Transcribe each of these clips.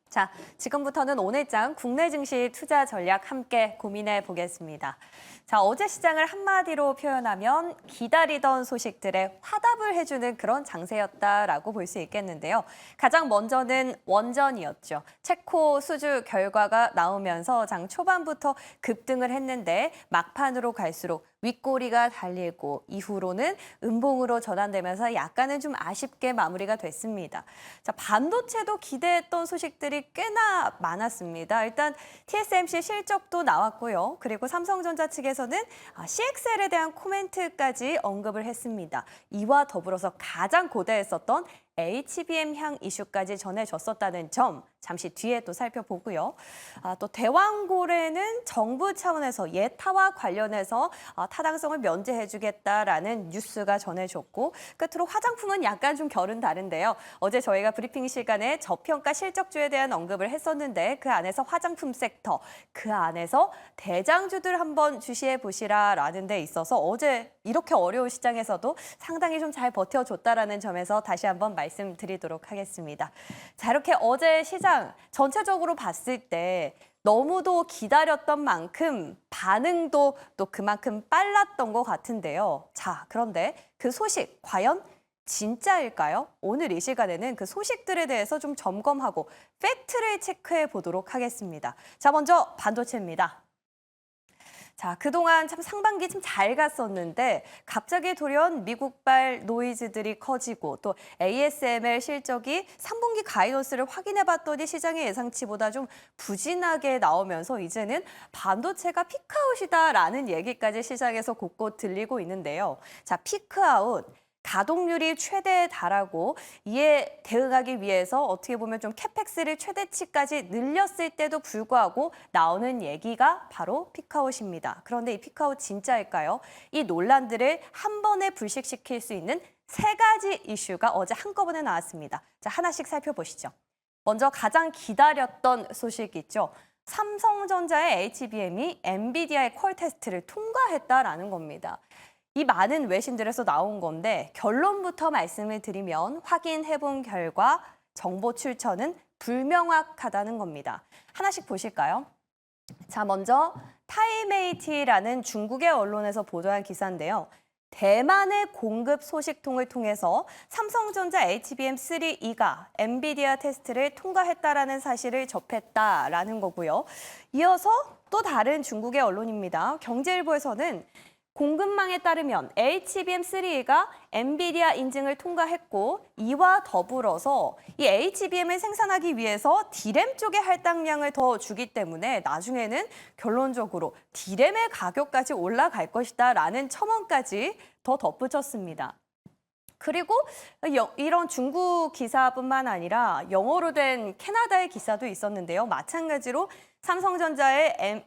자, 지금부터는 오늘장 국내 증시 투자 전략 함께 고민해 보겠습니다. 자, 어제 시장을 한마디로 표현하면 기다리던 소식들에 화답을 해주는 그런 장세였다라고 볼 수 있겠는데요. 가장 먼저는 원전이었죠. 체코 수주 결과가 나오면서 장 초반부터 급등을 했는데 막판으로 갈수록 윗꼬리가 달리고 이후로는 음봉으로 전환되면서 약간은 좀 아쉽게 마무리가 됐습니다. 자, 반도체도 기대했던 소식들이 꽤나 많았습니다. 일단 TSMC 실적도 나왔고요. 그리고 삼성전자 측에서는 CXL에 대한 코멘트까지 언급을 했습니다. 이와 더불어서 가장 고대했었던 HBM 향 이슈까지 전해졌었다는 점 잠시 뒤에 또 살펴보고요. 또 대왕고래는 정부 차원에서 예타와 관련해서 타당성을 면제해주겠다라는 뉴스가 전해졌고 끝으로 화장품은 약간 좀 결은 다른데요. 어제 저희가 브리핑 시간에 저평가 실적주에 대한 언급을 했었는데 그 안에서 화장품 섹터, 그 안에서 대장주들 한번 주시해 보시라라는 데 있어서 어제 이렇게 어려운 시장에서도 상당히 좀 잘 버텨줬다라는 점에서 다시 한번 말씀드리도록 하겠습니다. 자, 이렇게 어제 시장 전체적으로 봤을 때 너무도 기다렸던 만큼 반응도 또 그만큼 빨랐던 것 같은데요. 자, 그런데 그 소식 과연 진짜일까요? 오늘 이 시간에는 그 소식들에 대해서 좀 점검하고 팩트를 체크해 보도록 하겠습니다. 자, 먼저 반도체입니다. 자, 그동안 참 상반기 참 잘 갔었는데 갑자기 돌연 미국발 노이즈들이 커지고 또 ASML 실적이 3분기 가이던스를 확인해 봤더니 시장의 예상치보다 좀 부진하게 나오면서 이제는 반도체가 피크아웃이다라는 얘기까지 시장에서 곳곳 들리고 있는데요. 자, 피크아웃. 가동률이 최대에 달하고 이에 대응하기 위해서 어떻게 보면 좀 캐펙스를 최대치까지 늘렸을 때도 불구하고 나오는 얘기가 바로 피크아웃입니다. 그런데 이 피크아웃 진짜일까요? 이 논란들을 한 번에 불식시킬 수 있는 세 가지 이슈가 어제 한꺼번에 나왔습니다. 자, 하나씩 살펴보시죠. 먼저 가장 기다렸던 소식이 있죠. 삼성전자의 HBM이 엔비디아의 퀄 테스트를 통과했다라는 겁니다. 이 많은 외신들에서 나온 건데 결론부터 말씀을 드리면 확인해본 결과 정보 출처는 불명확하다는 겁니다. 하나씩 보실까요? 자, 먼저 타이메이티라는 중국의 언론에서 보도한 기사인데요. 대만의 공급 소식통을 통해서 삼성전자 HBM3E가 엔비디아 테스트를 통과했다라는 사실을 접했다라는 거고요. 이어서 또 다른 중국의 언론입니다. 경제일보에서는 공급망에 따르면 HBM3가 엔비디아 인증을 통과했고 이와 더불어서 이 HBM을 생산하기 위해서 D램 쪽에 할당량을 더 주기 때문에 나중에는 결론적으로 D램의 가격까지 올라갈 것이다라는 첨언까지 더 덧붙였습니다. 그리고 이런 중국 기사뿐만 아니라 영어로 된 캐나다의 기사도 있었는데요. 마찬가지로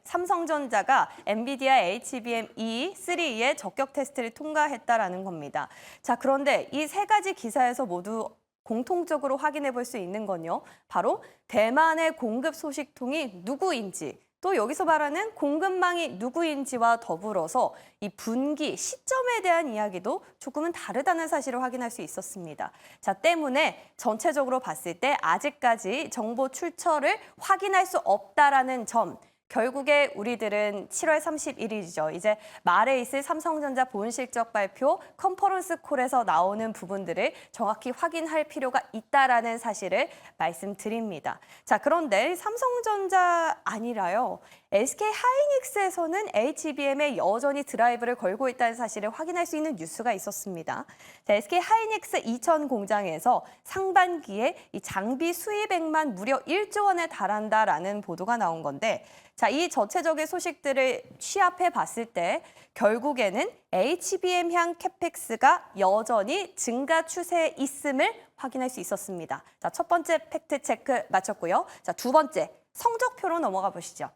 삼성전자가 엔비디아 HBM3E의 적격 테스트를 통과했다라는 겁니다. 자, 그런데 이 세 가지 기사에서 모두 공통적으로 확인해 볼 수 있는 건요. 바로 대만의 공급 소식통이 누구인지 또 여기서 말하는 공급망이 누구인지와 더불어서 이 분기 시점에 대한 이야기도 조금은 다르다는 사실을 확인할 수 있었습니다. 자, 때문에 전체적으로 봤을 때 아직까지 정보 출처를 확인할 수 없다라는 점. 결국에 우리들은 7월 31일이죠. 이제 말에 있을 삼성전자 본실적 발표 컨퍼런스 콜에서 나오는 부분들을 정확히 확인할 필요가 있다라는 사실을 말씀드립니다. 자, 그런데 삼성전자 아니라요. SK 하이닉스에서는 HBM에 여전히 드라이브를 걸고 있다는 사실을 확인할 수 있는 뉴스가 있었습니다. 자, SK 하이닉스 이천 공장에서 상반기에 이 장비 수입액만 무려 1조 원에 달한다라는 보도가 나온 건데 자, 이 전체적인 소식들을 취합해 봤을 때 결국에는 HBM향 캐펙스가 여전히 증가 추세에 있음을 확인할 수 있었습니다. 자, 첫 번째 팩트 체크 마쳤고요. 자, 두 번째 성적표로 넘어가 보시죠.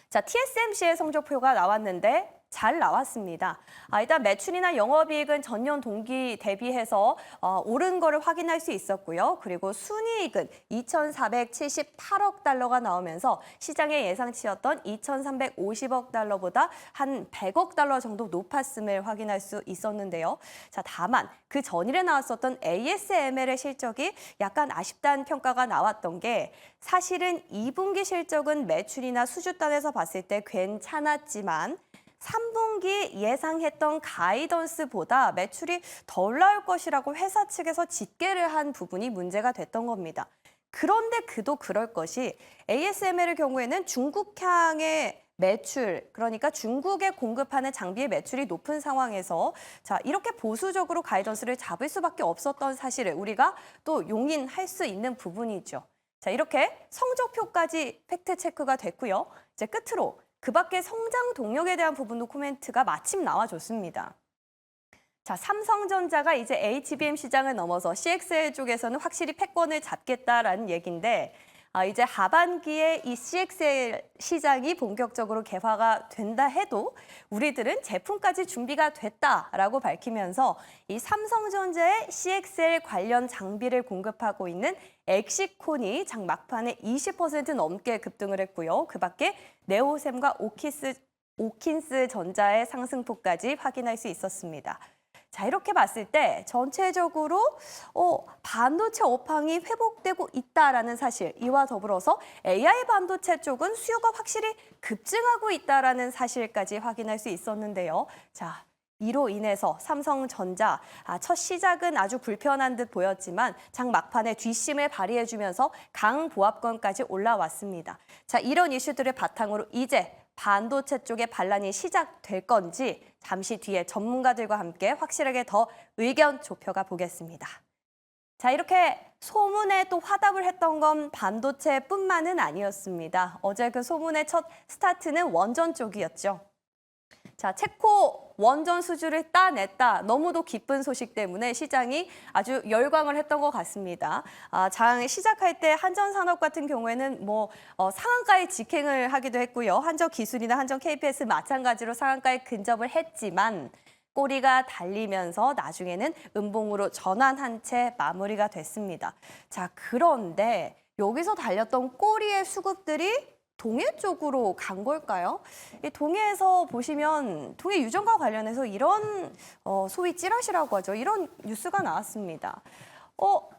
자, TSMC의 성적표가 나왔는데 잘 나왔습니다. 일단 매출이나 영업이익은 전년 동기 대비해서 오른 거를 확인할 수 있었고요. 그리고 순이익은 2,478억 달러가 나오면서 시장의 예상치였던 2,350억 달러보다 한 100억 달러 정도 높았음을 확인할 수 있었는데요. 자, 다만 그 전일에 나왔었던 ASML의 실적이 약간 아쉽다는 평가가 나왔던 게 사실은 2분기 실적은 매출이나 수주단에서 봤을 때 괜찮았지만 3분기 예상했던 가이던스보다 매출이 덜 나올 것이라고 회사 측에서 집계를 한 부분이 문제가 됐던 겁니다. 그런데 그도 그럴 것이 ASML의 경우에는 중국향의 매출, 그러니까 중국에 공급하는 장비의 매출이 높은 상황에서 자, 이렇게 보수적으로 가이던스를 잡을 수밖에 없었던 사실을 우리가 또 용인할 수 있는 부분이죠. 자, 이렇게 성적표까지 팩트 체크가 됐고요. 이제 끝으로 그 밖에 성장 동력에 대한 부분도 코멘트가 마침 나와줬습니다. 자, 삼성전자가 이제 HBM 시장을 넘어서 CXL 쪽에서는 확실히 패권을 잡겠다라는 얘기인데 이제 하반기에 이 CXL 시장이 본격적으로 개화가 된다 해도 우리들은 제품까지 준비가 됐다라고 밝히면서 이 삼성전자의 CXL 관련 장비를 공급하고 있는 엑시콘이 장 막판에 20% 넘게 급등을 했고요. 그 밖에 네오셈과 오킨스 전자의 상승폭까지 확인할 수 있었습니다. 자, 이렇게 봤을 때 전체적으로 반도체 업황이 회복되고 있다라는 사실, 이와 더불어서 AI 반도체 쪽은 수요가 확실히 급증하고 있다라는 사실까지 확인할 수 있었는데요. 자, 이로 인해서 삼성전자 첫 시작은 아주 불편한 듯 보였지만 장 막판에 뒷심을 발휘해주면서 강보합권까지 올라왔습니다. 자, 이런 이슈들을 바탕으로 이제 반도체 쪽의 반란이 시작될 건지 잠시 뒤에 전문가들과 함께 확실하게 더 의견 좁혀가 보겠습니다. 자, 이렇게 소문에 또 화답을 했던 건 반도체뿐만은 아니었습니다. 어제 그 소문의 첫 스타트는 원전 쪽이었죠. 자, 체코 원전 수주를 따냈다. 너무도 기쁜 소식 때문에 시장이 아주 열광을 했던 것 같습니다. 장 시작할 때 한전산업 같은 경우에는 상한가에 직행을 하기도 했고요. 한전기술이나 한전KPS 마찬가지로 상한가에 근접을 했지만 꼬리가 달리면서 나중에는 음봉으로 전환한 채 마무리가 됐습니다. 자, 그런데 여기서 달렸던 꼬리의 수급들이 동해 쪽으로 간 걸까요? 이 동해에서 보시면 동해 유전과 관련해서 이런 소위 찌라시라고 하죠. 이런 뉴스가 나왔습니다.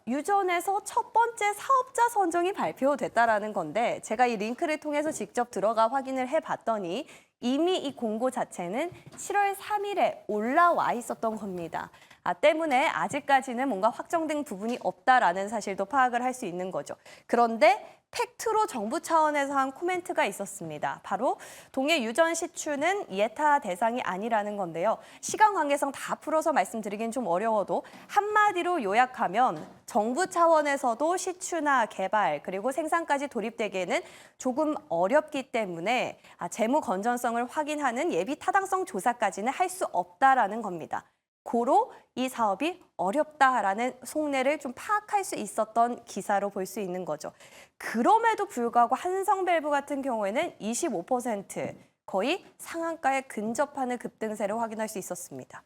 유전에서 첫 번째 사업자 선정이 발표됐다라는 건데 제가 이 링크를 통해서 직접 들어가 확인을 해봤더니 이미 이 공고 자체는 7월 3일에 올라와 있었던 겁니다. 때문에 아직까지는 뭔가 확정된 부분이 없다라는 사실도 파악을 할 수 있는 거죠. 그런데 팩트로 정부 차원에서 한 코멘트가 있었습니다. 바로 동해 유전 시추는 예타 대상이 아니라는 건데요. 시간 관계상 다 풀어서 말씀드리긴 좀 어려워도 한마디로 요약하면 정부 차원에서도 시추나 개발 그리고 생산까지 돌입되기에는 조금 어렵기 때문에 재무 건전성을 확인하는 예비 타당성 조사까지는 할 수 없다라는 겁니다. 고로 이 사업이 어렵다라는 속내를 좀 파악할 수 있었던 기사로 볼 수 있는 거죠. 그럼에도 불구하고 한성밸브 같은 경우에는 25% 거의 상한가에 근접하는 급등세를 확인할 수 있었습니다.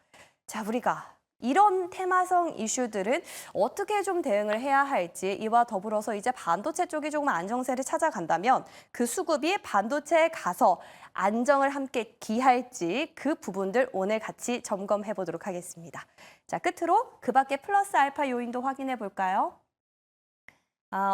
자, 우리가 이런 테마성 이슈들은 어떻게 좀 대응을 해야 할지 이와 더불어서 이제 반도체 쪽이 조금 안정세를 찾아간다면 그 수급이 반도체에 가서 안정을 함께 기할지 그 부분들 오늘 같이 점검해 보도록 하겠습니다. 자, 끝으로 그 밖에 플러스 알파 요인도 확인해 볼까요?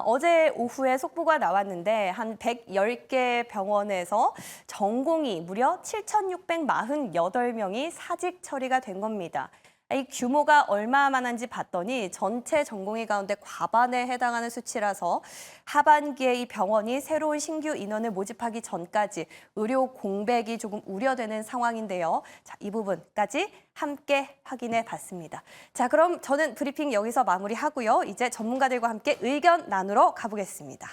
어제 오후에 속보가 나왔는데 한 110개 병원에서 전공의 무려 7,648명이 사직 처리가 된 겁니다. 이 규모가 얼마만한지 봤더니 전체 전공의 가운데 과반에 해당하는 수치라서 하반기에 이 병원이 새로운 신규 인원을 모집하기 전까지 의료 공백이 조금 우려되는 상황인데요. 자, 이 부분까지 함께 확인해 봤습니다. 자, 그럼 저는 브리핑 여기서 마무리하고요. 이제 전문가들과 함께 의견 나누러 가보겠습니다.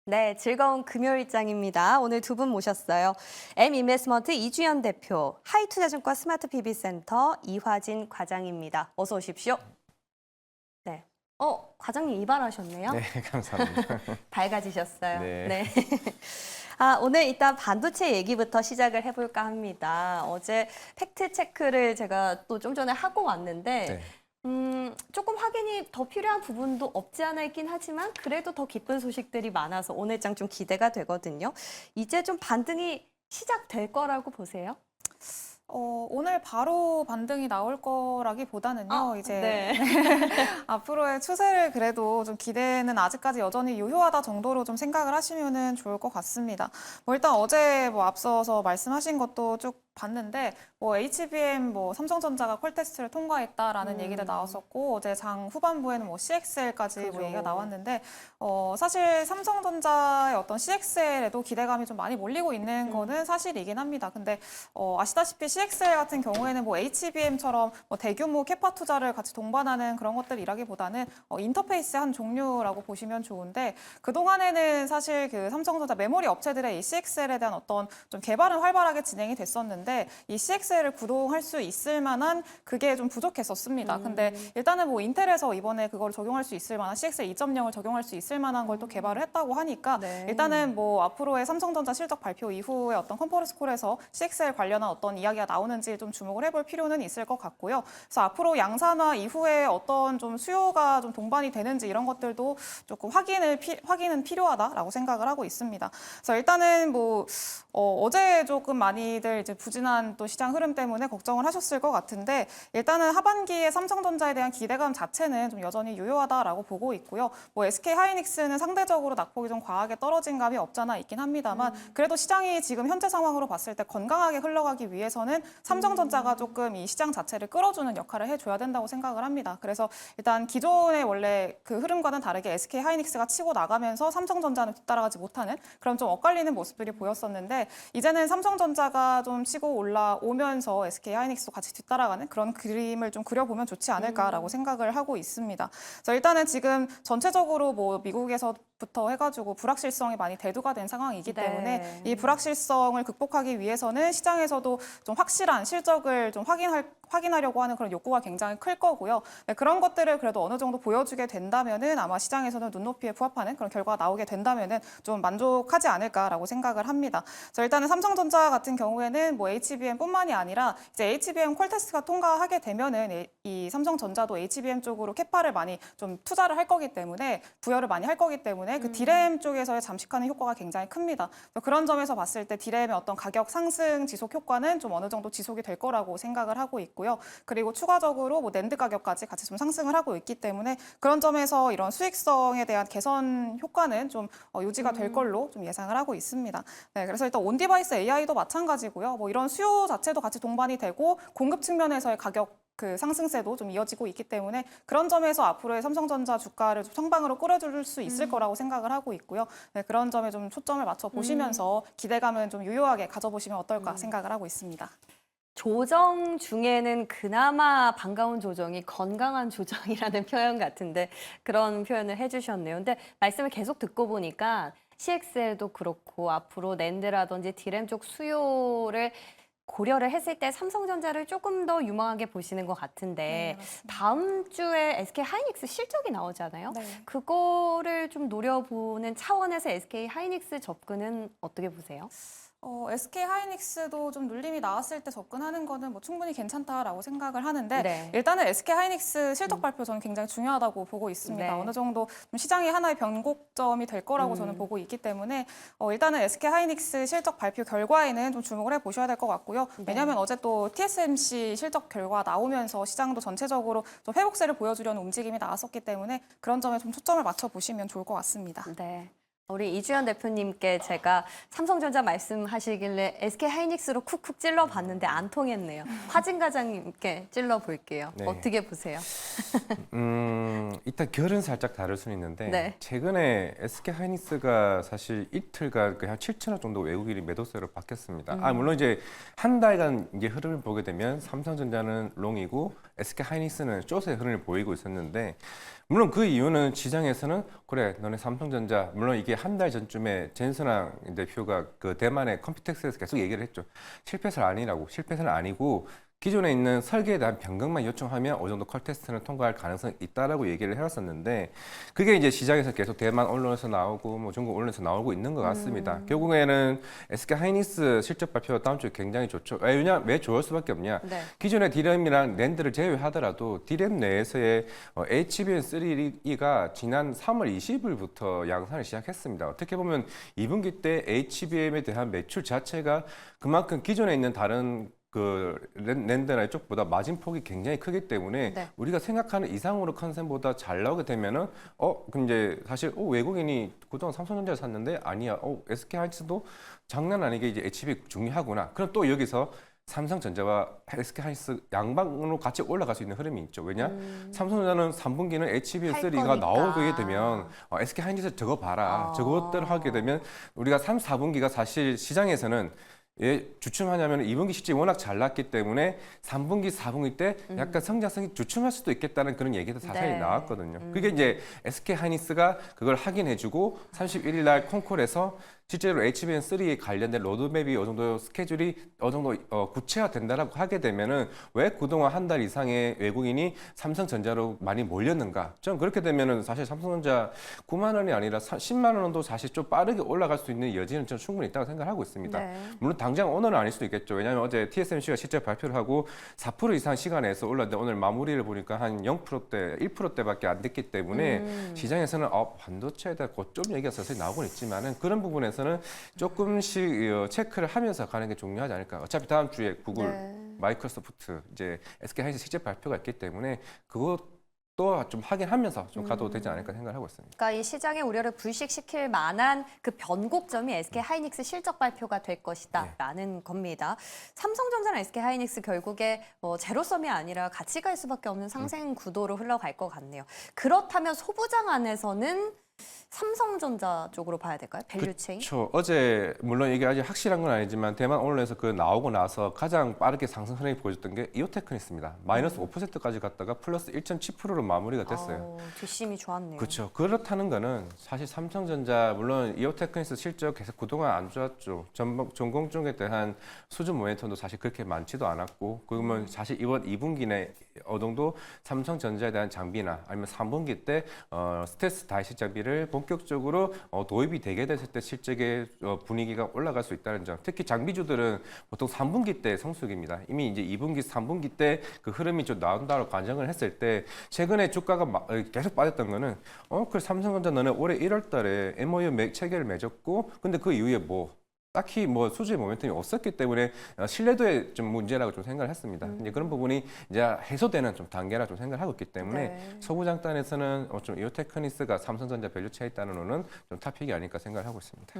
네, 즐거운 금요일장입니다. 오늘 두 분 모셨어요. M인베스트먼트 이주연 대표, 하이투자증권 스마트 PB센터 이화진 과장입니다. 어서 오십시오. 네. 과장님 이발하셨네요? 네, 감사합니다. 밝아지셨어요. 네. 오늘 일단 반도체 얘기부터 시작을 해볼까 합니다. 어제 팩트 체크를 제가 또 좀 전에 하고 왔는데 네. 조금 확인이 더 필요한 부분도 없지 않아 있긴 하지만 그래도 더 기쁜 소식들이 많아서 오늘장 좀 기대가 되거든요. 이제 좀 반등이 시작될 거라고 보세요? 오늘 바로 반등이 나올 거라기보다는요, 이제 네. 앞으로의 추세를 그래도 좀 기대는 아직까지 여전히 유효하다 정도로 좀 생각을 하시면은 좋을 것 같습니다. 일단 어제 앞서서 말씀하신 것도 쭉 봤는데 HBM 삼성전자가 콜 테스트를 통과했다라는 얘기도 나왔었고 어제 장 후반부에는 CXL까지 그죠. 얘기가 나왔는데 사실 삼성전자의 어떤 CXL에도 기대감이 좀 많이 몰리고 있는 거는 사실이긴 합니다. 근데 아시다시피 CXL 같은 경우에는 HBM처럼 대규모 캐파 투자를 같이 동반하는 그런 것들이라기보다는 인터페이스의 한 종류라고 보시면 좋은데 그동안에는 사실 그 삼성전자 메모리 업체들의 이 CXL에 대한 어떤 좀 개발은 활발하게 진행이 됐었는데 이 CXL을 구동할 수 있을 만한 그게 좀 부족했었습니다. 근데 일단은 인텔에서 이번에 그걸 적용할 수 있을 만한 CXL 2.0을 적용할 수 있을 만한 걸 또 개발을 했다고 하니까 네. 일단은 앞으로의 삼성전자 실적 발표 이후에 어떤 컨퍼런스 콜에서 CXL 관련한 어떤 이야기가 나오는지 좀 주목을 해볼 필요는 있을 것 같고요. 그래서 앞으로 양산화 이후에 어떤 좀 수요가 좀 동반이 되는지 이런 것들도 조금 확인은 필요하다라고 생각을 하고 있습니다. 그래서 일단은 어제 조금 많이들 이제 부진한 또 시장 흐름 때문에 걱정을 하셨을 것 같은데 일단은 하반기에 삼성전자에 대한 기대감 자체는 좀 여전히 유효하다라고 보고 있고요. SK 하이닉스는 상대적으로 낙폭이 좀 과하게 떨어진 감이 없잖아 있긴 합니다만 그래도 시장이 지금 현재 상황으로 봤을 때 건강하게 흘러가기 위해서는 삼성전자가 조금 이 시장 자체를 끌어주는 역할을 해줘야 된다고 생각을 합니다. 그래서 일단 기존의 원래 그 흐름과는 다르게 SK 하이닉스가 치고 나가면서 삼성전자는 뒤따라가지 못하는 그런 좀 엇갈리는 모습들이 보였었는데 이제는 삼성전자가 좀 치고 올라오면서 SK 하이닉스도 같이 뒤따라가는 그런 그림을 좀 그려보면 좋지 않을까라고 생각을 하고 있습니다. 그래서 일단은 지금 전체적으로 미국에서부터 해가지고 불확실성이 많이 대두가 된 상황이기 때문에 이 불확실성을 극복하기 위해서는 시장에서도 좀 확실한 실적을 좀 확인하려고 하는 그런 욕구가 굉장히 클 거고요. 네, 그런 것들을 그래도 어느 정도 보여주게 된다면은 아마 시장에서는 눈높이에 부합하는 그런 결과가 나오게 된다면은 좀 만족하지 않을까라고 생각을 합니다. 그래서 일단은 삼성전자 같은 경우에는 HBM뿐만이 아니라 이제 HBM 콜 테스트가 통과하게 되면은 이 삼성전자도 HBM 쪽으로 캐파를 많이 좀 투자를 할 거기 때문에 부여를 많이 할 거기 때문에 그 디램 쪽에서의 잠식하는 효과가 굉장히 큽니다. 그런 점에서 봤을 때 디램의 어떤 가격 상승 지속 효과는 좀 어느 정도 지속이 될 거라고 생각을 하고 있고요. 그리고 추가적으로 낸드 가격까지 같이 좀 상승을 하고 있기 때문에 그런 점에서 이런 수익성에 대한 개선 효과는 좀 유지가 될 걸로 좀 예상을 하고 있습니다. 네, 그래서 일단 온디바이스 AI도 마찬가지고요. 이런 수요 자체도 같이 동반이 되고 공급 측면에서의 가격 그 상승세도 좀 이어지고 있기 때문에 그런 점에서 앞으로의 삼성전자 주가를 좀 성방으로 끌어줄 수 있을 거라고 생각을 하고 있고요. 네, 그런 점에 좀 초점을 맞춰 보시면서 기대감은 좀 유효하게 가져보시면 어떨까 생각을 하고 있습니다. 조정 중에는 그나마 반가운 조정이 건강한 조정이라는 표현 같은데 그런 표현을 해주셨네요. 근데 말씀을 계속 듣고 보니까 CXL도 그렇고 앞으로 낸드라든지 디램 쪽 수요를 고려를 했을 때 삼성전자를 조금 더 유망하게 보시는 것 같은데 다음 주에 SK 하이닉스 실적이 나오잖아요. 네. 그거를 좀 노려보는 차원에서 SK 하이닉스 접근은 어떻게 보세요? SK 하이닉스도 좀 눌림이 나왔을 때 접근하는 거는 충분히 괜찮다라고 생각을 하는데 네. 일단은 SK 하이닉스 실적 발표 저는 굉장히 중요하다고 보고 있습니다. 네. 어느 정도 좀 시장의 하나의 변곡점이 될 거라고 저는 보고 있기 때문에 일단은 SK 하이닉스 실적 발표 결과에는 좀 주목을 해보셔야 될 것 같고요. 왜냐하면 어제 또 TSMC 실적 결과 나오면서 시장도 전체적으로 좀 회복세를 보여주려는 움직임이 나왔었기 때문에 그런 점에 좀 초점을 맞춰 보시면 좋을 것 같습니다. 네. 우리 이주연 대표님께 제가 삼성전자 말씀하시길래 SK 하이닉스로 쿡쿡 찔러봤는데 안 통했네요. 화진 과장님께 찔러볼게요. 네. 어떻게 보세요? 일단 결은 살짝 다를 수는 있는데 네. 최근에 SK 하이닉스가 사실 이틀간 한 7천억 정도 외국인이 매도세로 바뀌었습니다. 물론 이제 한 달간 이제 흐름을 보게 되면 삼성전자는 롱이고 SK 하이닉스는 숏의 흐름을 보이고 있었는데 물론 그 이유는 시장에서는 그래 너네 삼성전자 물론 이게 한 달 전쯤에 젠슨왕 대표가 그 대만의 컴퓨텍스에서 계속 얘기를 했죠. 실패설은 아니고 기존에 있는 설계에 대한 변경만 요청하면 어느 정도 컬 테스트는 통과할 가능성이 있다라고 얘기를 해왔었는데 그게 이제 시장에서 계속 대만 언론에서 나오고 뭐 중국 언론에서 나오고 있는 것 같습니다. 결국에는 SK 하이닉스 실적 발표가 다음 주에 굉장히 좋죠. 왜 좋을 수밖에 없냐? 네. 기존의 디램이랑 낸드를 제외하더라도 디램 내에서의 HBM3E가 지난 3월 20일부터 양산을 시작했습니다. 어떻게 보면 2분기 때 HBM에 대한 매출 자체가 그만큼 기존에 있는 다른 그 낸드나 이쪽보다 마진폭이 굉장히 크기 때문에 네. 우리가 생각하는 이상으로 컨센보다 잘 나오게 되면은 근데 사실 외국인이 그동안 삼성전자를 샀는데 아니야 SK 하이닉스도 장난 아니게 이제 HB 중요하구나. 그럼 또 여기서 삼성전자와 SK 하이닉스 양방으로 같이 올라갈 수 있는 흐름이 있죠. 왜냐? 삼성전자는 3분기는 할 HBM3가 거니까. 나오게 되면 SK 하이닉스 저거 봐라. 저것들 하게 되면 우리가 3, 4분기가 사실 시장에서는 주춤하냐면 2분기 실적이 워낙 잘 났기 때문에 3분기, 4분기 때 약간 성장성이 주춤할 수도 있겠다는 그런 얘기도 자세히 네. 나왔거든요. 그게 이제 SK 하이닉스가 그걸 확인해주고 31일 날 콩콜에서 실제로 HBM3에 관련된 로드맵이 어느 정도 스케줄이 어느 정도 구체화된다라고 하게 되면은 왜 그동안 한 달 이상의 외국인이 삼성전자로 많이 몰렸는가? 좀 그렇게 되면은 사실 삼성전자 9만 원이 아니라 10만 원도 사실 좀 빠르게 올라갈 수 있는 여지는 좀 충분히 있다고 생각하고 있습니다. 네. 물론 당장 오늘은 아닐 수도 있겠죠. 왜냐하면 어제 TSMC가 실적 발표를 하고 4% 이상 시간에서 올랐는데 오늘 마무리를 보니까 한 0%대, 1%대밖에 안 됐기 때문에 시장에서는 반도체에 대한 고점 얘기가 서서히 나오곤 있지만은 그런 부분에서는 조금씩 체크를 하면서 가는 게 중요하지 않을까. 어차피 다음 주에 구글, 네. 마이크로소프트, 이제 SK 하이닉스 실적 발표가 있기 때문에 그것도 좀 확인하면서 좀 가도 되지 않을까 생각하고 있습니다. 그러니까 이 시장의 우려를 불식시킬 만한 그 변곡점이 SK 하이닉스 실적 발표가 될 것이다라는 겁니다. 삼성전자랑 SK 하이닉스 결국에 제로섬이 아니라 같이 갈 수밖에 없는 상생 구도로 흘러갈 것 같네요. 그렇다면 소부장 안에서는 삼성전자 쪽으로 봐야 될까요? 밸류체인? 그렇죠. 어제 물론 이게 아직 확실한 건 아니지만 대만 언론에서 그 나오고 나서 가장 빠르게 상승 흐름이 보여줬던 게 이오테크니스입니다. 마이너스 5%까지 갔다가 플러스 1.7%로 마무리가 됐어요. 뒷심이 좋았네요. 그렇죠. 그렇다는 거는 사실 삼성전자 물론 이오테크니스 실적 계속 그동안 안 좋았죠. 전공 쪽에 대한 수준 모멘텀도 사실 그렇게 많지도 않았고 그러면 사실 이번 2분기 내 어느 정도 삼성전자에 대한 장비나 아니면 3분기 때 스텔스 다이식 장비를 본격적으로 도입이 되게 됐을 때 실적의 분위기가 올라갈 수 있다는 점. 특히 장비주들은 보통 3분기 때 성수기입니다. 이미 이제 2분기, 3분기 때 그 흐름이 좀 나온다고 관정을 했을 때 최근에 주가가 계속 빠졌던 거는 그 삼성전자 너네 올해 1월 달에 MOU 체결을 맺었고 근데 그 이후에 딱히 수주의 모멘텀이 없었기 때문에 신뢰도에 좀 문제라고 좀 생각을 했습니다. 이제 그런 부분이 이제 해소되는 좀 단계라 좀 생각을 하고 있기 때문에 네. 소부장단에서는 좀 이오테크니스가 삼성전자 밸류체에 있다는 거는 좀 탑픽이 아닐까 생각을 하고 있습니다.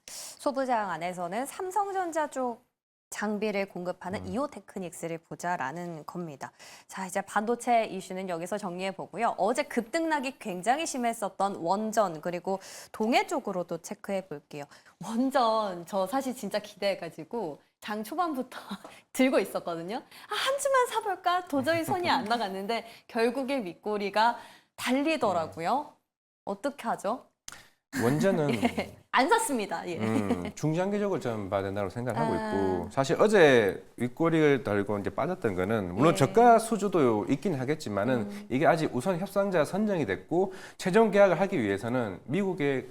소부장 안에서는 삼성전자 쪽 장비를 공급하는 이오테크닉스를 보자라는 겁니다. 자, 이제 반도체 이슈는 여기서 정리해 보고요. 어제 급등락이 굉장히 심했었던 원전 그리고 동해 쪽으로도 체크해 볼게요. 원전 저 사실 진짜 기대해가지고 장 초반부터 들고 있었거든요. 한 주만 사볼까? 도저히 손이 안 나갔는데 결국에 윗꼬리가 달리더라고요. 어떻게 하죠? 원전은 안 샀습니다. 예. 중장기적으로 좀 봐야 된다고 생각을 하고 있고 사실 어제 윗꼬리를 달고 이제 빠졌던 거는 물론 저가 수주도 있긴 하겠지만은 이게 아직 우선 협상자 선정이 됐고 최종 계약을 하기 위해서는 미국의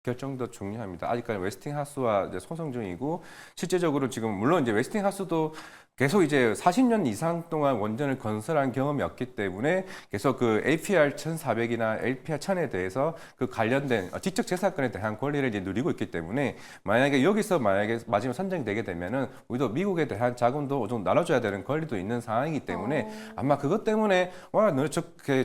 결정도 중요합니다. 아직까지 웨스팅하우스와 이제 소송 중이고 실제적으로 지금 물론 이제 웨스팅하우스도 계속 이제 40년 이상 동안 원전을 건설한 경험이 없기 때문에 계속 그 APR 1400이나 APR 1000에 대해서 그 관련된 지적 재산권에 대한 권리를 이제 누리고 있기 때문에 만약에 여기서 마지막 선정이 되게 되면은 우리도 미국에 대한 자금도 좀 나눠줘야 되는 권리도 있는 상황이기 때문에 아마 그것 때문에 너네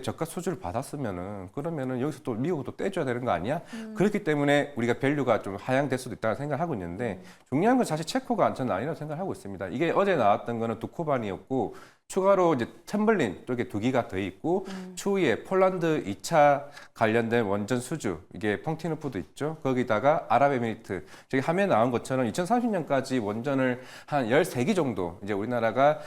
저가 수주를 받았으면은 그러면은 여기서 또 미국도 떼줘야 되는 거 아니야? 그렇기 때문에 우리가 밸류가 좀 하향될 수도 있다고 생각하고 있는데 중요한 건 사실 체코가 저는 아니라고 생각하고 있습니다. 이게 어제 나왔던 거는 두코반이었고 추가로 이제 텀블린 쪽에 2기가 더 있고 추후에 폴란드 2차 관련된 원전 수주 이게 펑티누프도 있죠. 거기다가 아랍에미리트 저기 화면에 나온 것처럼 2030년까지 원전을 한 13기 정도 이제 우리나라가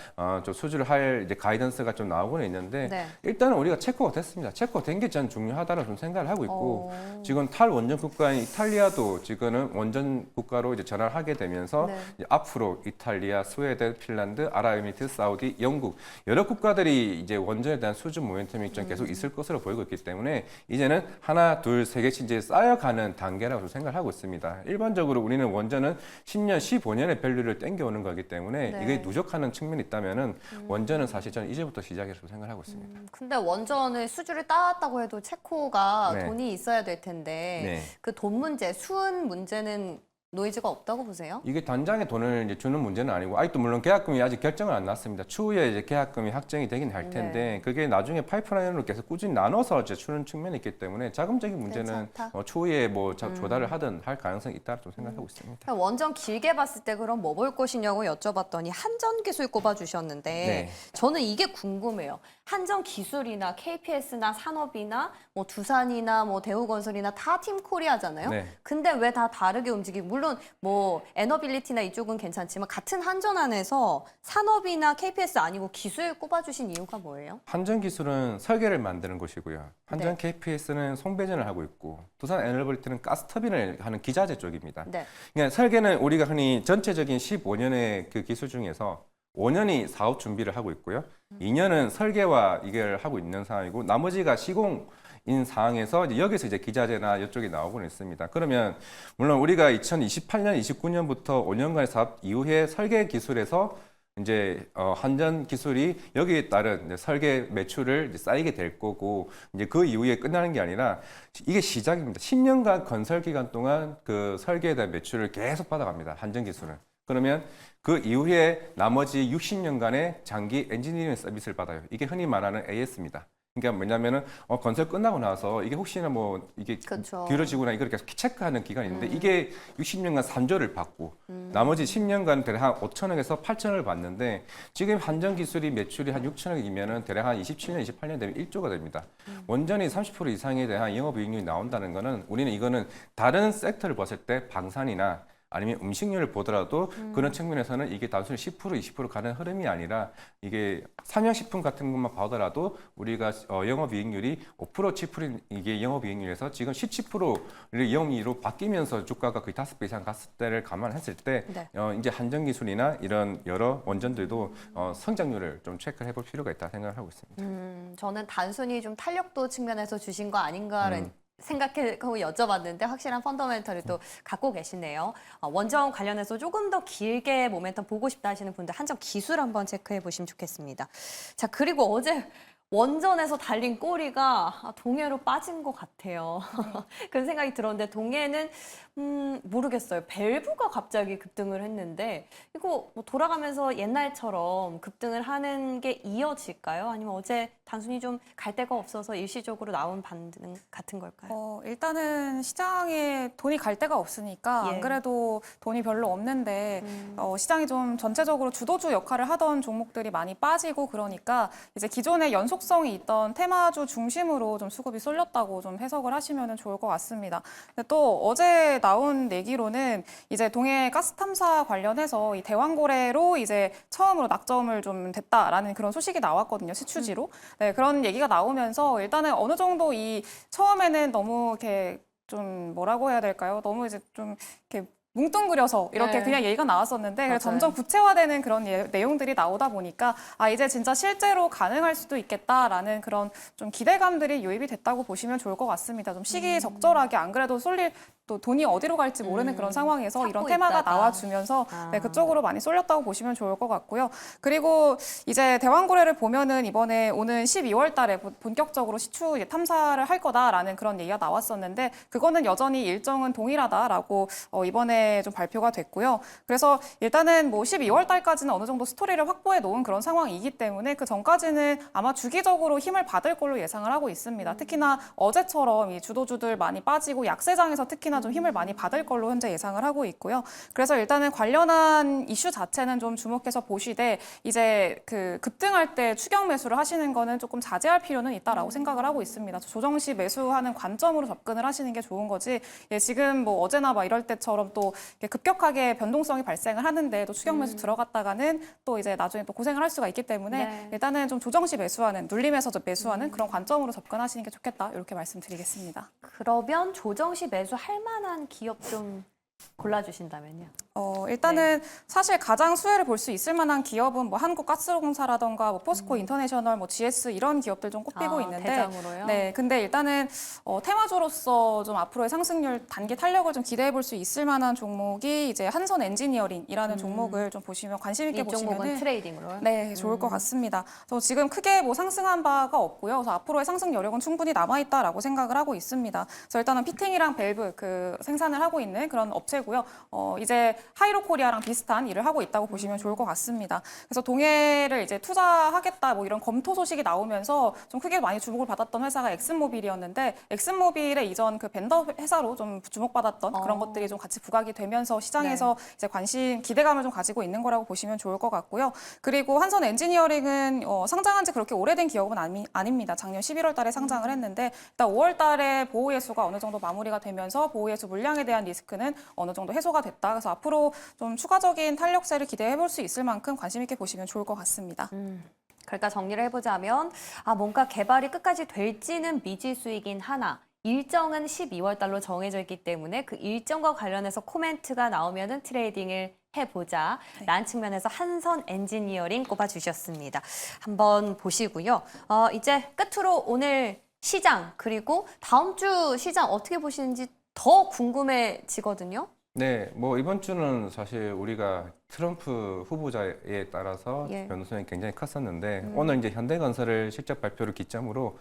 좀 수주를 할 이제 가이던스가 좀 나오고는 있는데 네. 일단은 우리가 체코가 됐습니다. 체코가 된 게 전 중요하다고 좀 생각을 하고 있고 지금 탈원전 국가인 이탈리아도 지금은 원전 국가로 이제 전환을 하게 되면서 네. 이제 앞으로 이탈리아, 스웨덴, 핀란드, 아랍에미리트, 사우디, 영국 여러 국가들이 이제 원전에 대한 수주 모멘텀이 좀 계속 있을 것으로 보이고 있기 때문에 이제는 하나, 둘, 세 개씩 이제 쌓여가는 단계라고 좀 생각을 하고 있습니다. 일반적으로 우리는 원전은 10년, 15년의 밸류를 땡겨오는 거기 때문에 네. 이게 누적하는 측면이 있다면은 원전은 사실 저는 이제부터 시작이라고 생각을 하고 있습니다. 근데 원전을 수주를 따왔다고 해도 체코가 네. 돈이 있어야 될 텐데 네. 그 돈 문제, 수은 문제는 노이즈가 없다고 보세요? 이게 단장에 돈을 이제 주는 문제는 아니고 아직도 물론 계약금이 아직 결정은 안 났습니다. 추후에 이제 계약금이 확정이 되긴 할 텐데 네. 그게 나중에 파이프라인으로 계속 꾸준히 나눠서 이제 주는 측면이 있기 때문에 자금적인 문제는 괜찮다. 추후에 뭐 조달을 하든 할 가능성이 있다 좀 생각하고 있습니다. 원전 길게 봤을 때 그럼 뭐 볼 것이냐고 여쭤봤더니 한전 기술 꼽아주셨는데 네. 저는 이게 궁금해요. 한전 기술이나 KPS나 산업이나 뭐 두산이나 뭐 대우건설이나 다 팀코리아잖아요. 네. 근데 왜 다 다르게 움직이고 물론 뭐 에너빌리티나 이쪽은 괜찮지만 같은 한전 안에서 산업이나 KPS 아니고 기술 꼽아주신 이유가 뭐예요? 한전 기술은 설계를 만드는 곳이고요. 한전 네. KPS는 송배전을 하고 있고 두산 에너빌리티는 가스터빈을 하는 기자재 쪽입니다. 네. 그러니까 설계는 우리가 흔히 전체적인 15년의 그 기술 중에서 5년이 사업 준비를 하고 있고요. 2년은 설계와 이걸 하고 있는 상황이고 나머지가 시공인 상황에서 이제 여기서 이제 기자재나 이쪽이 나오고는 있습니다. 그러면 물론 우리가 2028년, 29년부터 5년간의 사업 이후에 설계 기술에서 이제 한전 기술이 여기에 따른 이제 설계 매출을 이제 쌓이게 될 거고 이제 그 이후에 끝나는 게 아니라 이게 시작입니다. 10년간 건설 기간 동안 그 설계에 대한 매출을 계속 받아갑니다. 한전 기술은. 그러면 그 이후에 나머지 60년간의 장기 엔지니어링 서비스를 받아요. 이게 흔히 말하는 AS입니다. 그러니까 뭐냐면은 건설 끝나고 나서 이게 혹시나 뭐 이게 그쵸. 길어지거나 이걸 계속 체크하는 기간이 있는데 이게 60년간 3조를 받고 나머지 10년간 대략 한 5천억에서 8천억을 받는데 지금 한전 기술이 매출이 한 6천억이면은 대략 한 27년, 28년 되면 1조가 됩니다. 원전이 30% 이상에 대한 영업이익률이 나온다는 거는 우리는 이거는 다른 섹터를 봤을 때 방산이나 아니면 음식료를 보더라도 그런 측면에서는 이게 단순히 10%, 20% 가는 흐름이 아니라 이게 삼양식품 같은 것만 보더라도 우리가 영업이익률이 5%, 7% 이게 영업이익률에서 지금 17%를 영업이익으로 바뀌면서 주가가 거의 5배 이상 갔을 때를 감안했을 때 네. 이제 한전기술이나 이런 여러 원전들도 성장률을 좀 체크를 해볼 필요가 있다 생각을 하고 있습니다. 저는 단순히 좀 탄력도 측면에서 주신 거 아닌가를 생각하고 여쭤봤는데 확실한 펀더멘털을 또 갖고 계시네요. 원전 관련해서 조금 더 길게 모멘텀 보고 싶다 하시는 분들 한전 기술 한번 체크해 보시면 좋겠습니다. 자, 그리고 어제 원전에서 달린 꼬리가 동해로 빠진 것 같아요. 그런 생각이 들었는데 동해는 모르겠어요. 밸브가 갑자기 급등을 했는데 이거 뭐 돌아가면서 옛날처럼 급등을 하는 게 이어질까요? 아니면 어제 단순히 좀 갈 데가 없어서 일시적으로 나온 반등 같은 걸까요? 일단은 시장에 돈이 갈 데가 없으니까 예. 안 그래도 돈이 별로 없는데 시장이 좀 전체적으로 주도주 역할을 하던 종목들이 많이 빠지고 그러니까 이제 기존의 연속성이 있던 테마주 중심으로 좀 수급이 쏠렸다고 좀 해석을 하시면 좋을 것 같습니다. 근데 또 어제 나온 얘기로는 이제 동해 가스 탐사 관련해서 이 대왕고래로 이제 처음으로 낙점을 좀 됐다라는 그런 소식이 나왔거든요. 시추지로. 네, 그런 얘기가 나오면서 일단은 어느 정도 이 처음에는 너무 이렇게 좀 뭐라고 해야 될까요? 너무 이제 좀 이렇게 뭉뚱그려서 이렇게 네. 그냥 얘기가 나왔었는데 맞아요. 점점 구체화되는 그런 내용들이 나오다 보니까 이제 진짜 실제로 가능할 수도 있겠다라는 그런 좀 기대감들이 유입이 됐다고 보시면 좋을 것 같습니다. 좀 시기적절하게 안 그래도 쏠릴 또 돈이 어디로 갈지 모르는 그런 상황에서 이런 찾고 테마가 있다가. 나와주면서 네, 그쪽으로 많이 쏠렸다고 보시면 좋을 것 같고요. 그리고 이제 대왕고래를 보면은 이번에 오는 12월 달에 본격적으로 시추 이제 탐사를 할 거다라는 그런 얘기가 나왔었는데 그거는 여전히 일정은 동일하다라고 이번에 좀 발표가 됐고요. 그래서 일단은 뭐 12월 달까지는 어느 정도 스토리를 확보해 놓은 그런 상황이기 때문에 그 전까지는 아마 주기적으로 힘을 받을 걸로 예상을 하고 있습니다. 특히나 어제처럼 이 주도주들 많이 빠지고 약세장에서 특히나 특히나 좀 힘을 많이 받을 걸로 현재 예상을 하고 있고요. 그래서 일단은 관련한 이슈 자체는 좀 주목해서 보시되 이제 그 급등할 때 추격 매수를 하시는 거는 조금 자제할 필요는 있다라고 생각을 하고 있습니다. 조정 시 매수하는 관점으로 접근을 하시는 게 좋은 거지. 예, 지금 뭐 어제나 막 이럴 때처럼 또 급격하게 변동성이 발생을 하는데 또 추격 매수 들어갔다가는 또 이제 나중에 또 고생을 할 수가 있기 때문에 네. 일단은 좀 조정 시 매수하는 눌림에서 매수하는 그런 관점으로 접근하시는 게 좋겠다 이렇게 말씀드리겠습니다. 그러면 조정 시 매수할 만한 기업 좀 골라주신다면요. 일단은 사실 가장 수혜를 볼 수 있을 만한 기업은 뭐 한국가스공사라던가 뭐 포스코 인터내셔널, 뭐 GS 이런 기업들 좀 꼽히고 있는데, 대장으로요? 네, 근데 일단은 테마주로서 좀 앞으로의 상승률 단기 탄력을 좀 기대해 볼 수 있을 만한 종목이 이제 한선 엔지니어링이라는 종목을 좀 보시면 관심 있게 이 종목은 보시면은 트레이딩으로요? 네, 좋을 것 같습니다. 그래서 지금 크게 뭐 상승한 바가 없고요. 그래서 앞으로의 상승 여력은 충분히 남아있다라고 생각을 하고 있습니다. 그래서 일단은 피팅이랑 밸브 그 생산을 하고 있는 그런 업체고요. 이제 하이로코리아랑 비슷한 일을 하고 있다고 보시면 좋을 것 같습니다. 그래서 동해를 이제 투자하겠다 뭐 이런 검토 소식이 나오면서 좀 크게 많이 주목을 받았던 회사가 엑슨모빌이었는데 엑슨모빌의 이전 그 벤더 회사로 좀 주목받았던 그런 것들이 좀 같이 부각이 되면서 시장에서 이제 관심, 기대감을 좀 가지고 있는 거라고 보시면 좋을 것 같고요. 그리고 한선 엔지니어링은 상장한 지 그렇게 오래된 기업은 아닙니다. 작년 11월 달에 상장을 했는데 일단 5월 달에 보호예수가 어느 정도 마무리가 되면서 보호예수 물량에 대한 리스크는 어느 정도 해소가 됐다. 그래서 앞으로 좀 추가적인 탄력세를 기대해 볼 수 있을 만큼 관심 있게 보시면 좋을 것 같습니다. 그러니까 정리를 해보자면 뭔가 개발이 끝까지 될지는 미지수이긴 하나 일정은 12월 달로 정해져 있기 때문에 그 일정과 관련해서 코멘트가 나오면은 트레이딩을 해보자 라는 측면에서 한선 엔지니어링 꼽아주셨습니다. 한번 보시고요. 이제 끝으로 오늘 시장 그리고 다음 주 시장 어떻게 보시는지 더 궁금해지거든요. 네, 뭐 이번 주는 사실 우리가 트럼프 후보자에 따라서 예. 변동성이 굉장히 컸었는데 오늘 이제 현대건설을 실적 발표를 기점으로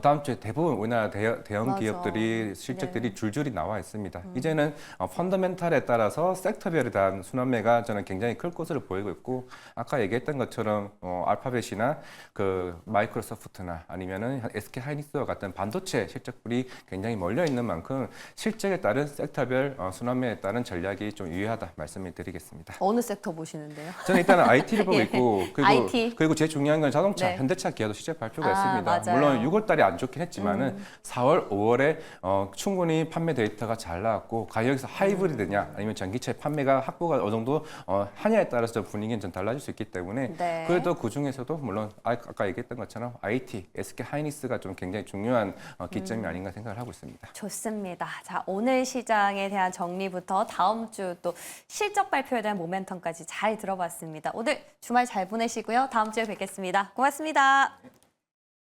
다음 주에 대부분 우리나라 대형 맞아. 기업들이 실적들이 네. 줄줄이 나와 있습니다. 이제는 펀더멘탈에 따라서 섹터별에 대한 순환매가 저는 굉장히 클 것으로 보이고 있고 아까 얘기했던 것처럼 알파벳이나 그 마이크로소프트나 아니면은 SK 하이닉스와 같은 반도체 실적들이 굉장히 몰려 있는 만큼 실적에 따른 섹터별 순환매에 따른 전략이 좀 유효하다 말씀을 드리겠습니다. 어느 섹터 보시는데요? 저는 일단은 IT를 보고 예. 있고 IT. 그리고 제일 중요한 건 자동차, 네. 현대차 기아도 실적 발표가 맞아요. 있습니다. 물론 6월 달에 안 좋긴 했지만은 4월, 5월에 충분히 판매 데이터가 잘 나왔고 과연 여기서 하이브리드냐 아니면 전기차의 판매가 확보가 어느 정도 하냐에 따라서 좀 분위기는 좀 달라질 수 있기 때문에 네. 그래도 그 중에서도 물론 아까 얘기했던 것처럼 IT, SK 하이닉스가 좀 굉장히 중요한 기점이 아닌가 생각을 하고 있습니다. 좋습니다. 자, 오늘 시장에 대한 정리부터 다음 주 또 실적 발표에 대한 모멘텀까지 잘 들어봤습니다. 오늘 주말 잘 보내시고요. 다음 주에 뵙겠습니다. 고맙습니다.